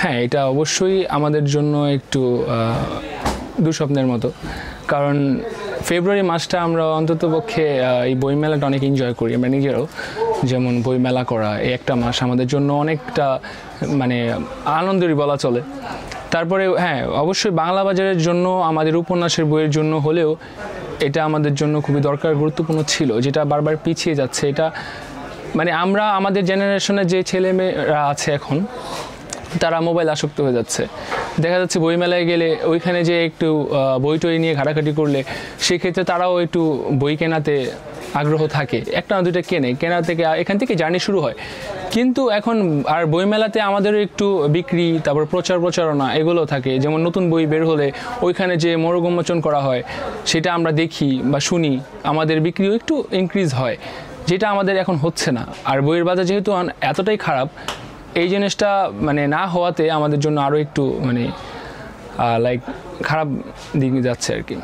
হ্যাঁ, এটা অবশ্যই আমাদের জন্য একটু দুঃস্বপ্নের মতো, কারণ ফেব্রুয়ারি মাসটা আমরা অন্ততপক্ষে এই বইমেলাটা অনেক এনজয় করি আমরা নিজেরাও। যেমন বইমেলা করা এই একটা মাস আমাদের জন্য অনেকটা মানে আনন্দেরই বলা চলে। তারপরে হ্যাঁ, অবশ্যই বাংলা বাজারের জন্য আমাদের উপন্যাসের বইয়ের জন্য হলেও এটা আমাদের জন্য খুবই দরকার, গুরুত্বপূর্ণ ছিল, যেটা বারবার পিছিয়ে যাচ্ছে। এটা মানে আমরা আমাদের জেনারেশনের যে ছেলেমেয়েরা আছে এখন, তারা মোবাইল আসক্ত হয়ে যাচ্ছে। দেখা যাচ্ছে বইমেলায় গেলে ওইখানে যে একটু বই টই নিয়ে ঘাটাঘাটি করলে সেক্ষেত্রে তারাও একটু বই কেনাতে আগ্রহ থাকে, একটা না দুইটা কেনা থেকে এখান থেকে জার্নি শুরু হয়। কিন্তু এখন আর বইমেলাতে আমাদেরও একটু বিক্রি, তারপর প্রচারণা এগুলো থাকে। যেমন নতুন বই বের হলে ওইখানে যে মোড়ক উন্মোচন করা হয় সেটা আমরা দেখি বা শুনি, আমাদের বিক্রিও একটু ইনক্রিজ হয়, যেটা আমাদের এখন হচ্ছে না। আর বইয়ের বাজার যেহেতু এতটাই খারাপ, এই জিনিসটা মানে না হওয়াতে আমাদের জন্য আরও একটু মানে লাইক খারাপ দিকে যাচ্ছে আর কি।